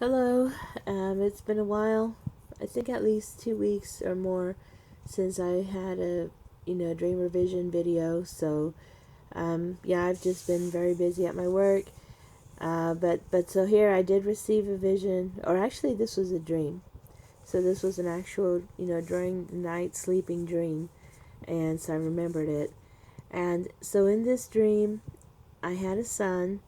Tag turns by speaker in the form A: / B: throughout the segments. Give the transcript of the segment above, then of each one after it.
A: Hello. It's been a while. I think at least 2 weeks or more since I had a dream revision video. So yeah, I've just been very busy at my work. But so here I did receive a vision, or actually this was a dream. So this was an actual during the night sleeping dream, and so I remembered it. And so in this dream, I had a son,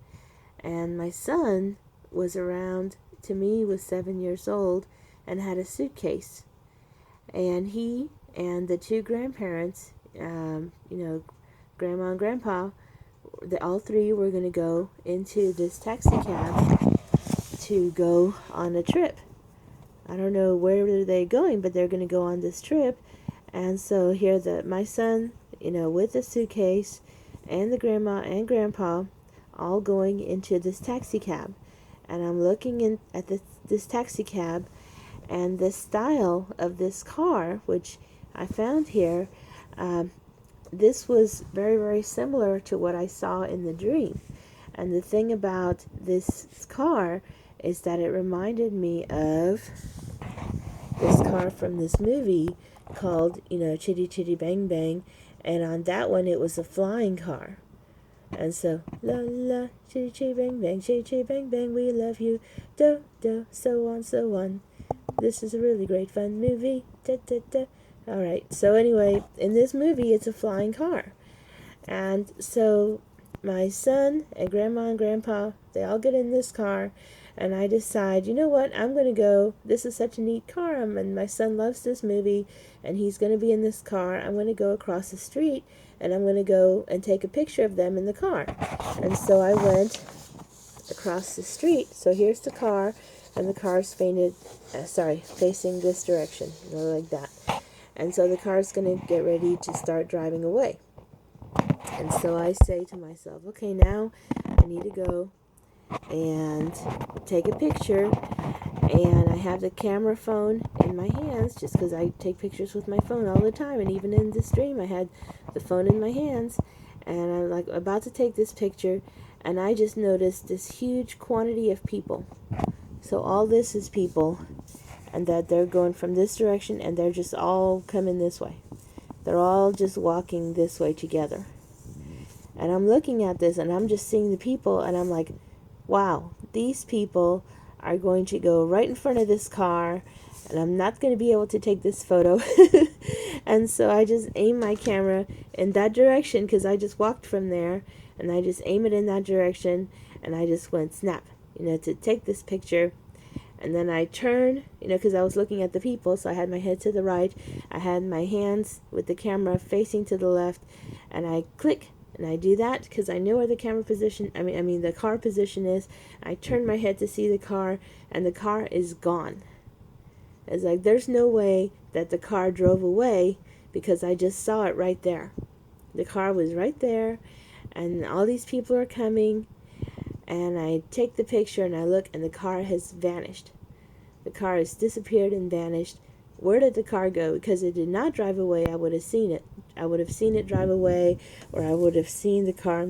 A: and my son was around, to me, was 7 years old and had a suitcase. And he and the two grandparents, grandma and grandpa, all three were going to go into this taxi cab to go on a trip. I don't know where they're going, but they're going to go on this trip. And so here my son, with the suitcase, and the grandma and grandpa all going into this taxi cab. And I'm looking in at this taxi cab, and the style of this car, which I found here, this was very, very similar to what I saw in the dream. And the thing about this car is that it reminded me of this car from this movie called, Chitty Chitty Bang Bang. And on that one, it was a flying car. And so, la la, chitty chitty bang bang, chitty chitty bang bang, we love you, do do, so on, so on. This is a really great fun movie, da da da. Alright, so anyway, in this movie, it's a flying car. And so, my son and grandma and grandpa, they all get in this car, and I decide, you know what, I'm going to go, this is such a neat car, and my son loves this movie, and he's going to be in this car. I'm going to go across the street, and I'm going to go and take a picture of them in the car. And so I went across the street. So here's the car, and the car's facing this direction, like that. And so the car's going to get ready to start driving away. And so I say to myself, okay, now I need to go and take a picture. And I have the camera phone in my hands, just because I take pictures with my phone all the time. And even in this dream, I had the phone in my hands. And I'm like about to take this picture, and I just noticed this huge quantity of people. So all this is people, and that they're going from this direction, and they're just all coming this way. They're all just walking this way together. And I'm looking at this, and I'm just seeing the people, and I'm like, wow, these people are going to go right in front of this car, and I'm not going to be able to take this photo. And so I just aim my camera in that direction, because I just walked from there, and I just aim it in that direction, and I just went snap, to take this picture. And then I turn, because I was looking at the people, so I had my head to the right, I had my hands with the camera facing to the left, and I click. And I do that because I know where the camera position, the car position is. I turn my head to see the car, and the car is gone. It's like there's no way that the car drove away, because I just saw it right there. The car was right there, and all these people are coming, and I take the picture, and I look, and the car has vanished. The car has disappeared and vanished. Where did the car go? Because it did not drive away, I would have seen it. I would have seen it drive away, or I would have seen the car,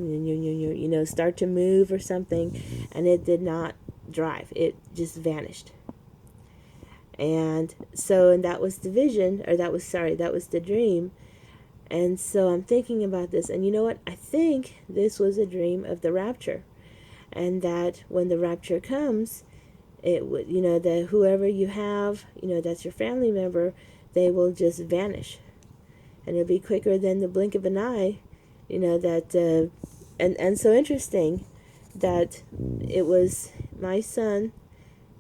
A: start to move or something, and it did not drive. It just vanished. And so, and that was the vision, or that was the dream. And so I'm thinking about this, and you know what? I think this was a dream of the rapture, and that when the rapture comes, it would, that whoever you have, that's your family member, they will just vanish. And it'll be quicker than the blink of an eye, that, and so interesting that it was my son,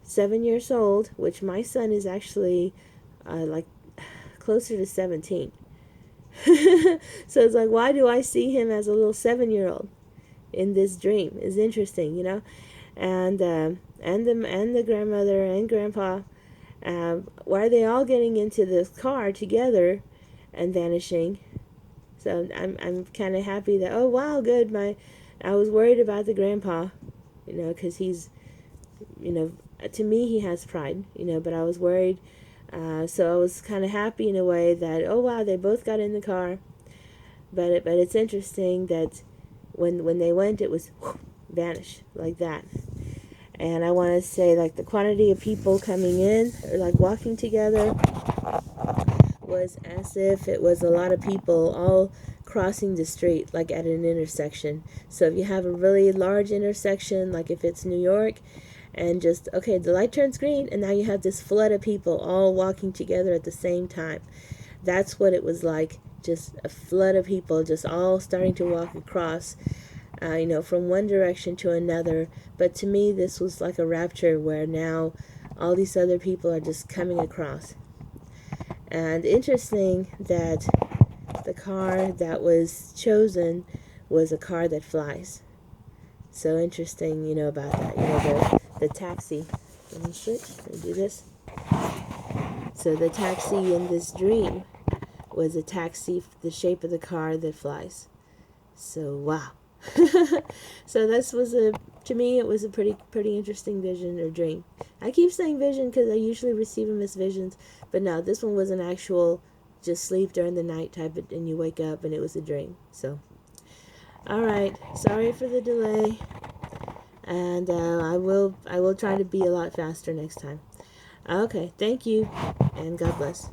A: 7 years old, which my son is actually, like, closer to 17. So it's like, why do I see him as a little 7-year-old in this dream? It's interesting, and the grandmother and grandpa, why are they all getting into this car together and vanishing? So I'm kind of happy that, oh wow, good. I was worried about the grandpa, because he's, to me he has pride, but I was worried. So I was kind of happy in a way that, oh wow, they both got in the car. But it's interesting that when they went, it was whoosh, vanish like that. And I want to say, like, the quantity of people coming in or like walking together was as if it was a lot of people all crossing the street, like at an intersection. So if you have a really large intersection, like if it's New York, and just, okay, the light turns green, and now you have this flood of people all walking together at the same time. That's what it was like, just a flood of people just all starting to walk across, from one direction to another. But to me, this was like a rapture where now all these other people are just coming across. And interesting that the car that was chosen was a car that flies. So interesting, about that. The taxi. Let me switch. Let me do this. So the taxi in this dream was a taxi, the shape of the car that flies. So wow. So this was to me, it was a pretty interesting vision or dream. I keep saying vision because I usually receive them as visions, but no, this one was an actual just sleep during the night type of, and you wake up and it was a dream. So, all right, sorry for the delay, and I will try to be a lot faster next time. Okay, thank you, and God bless.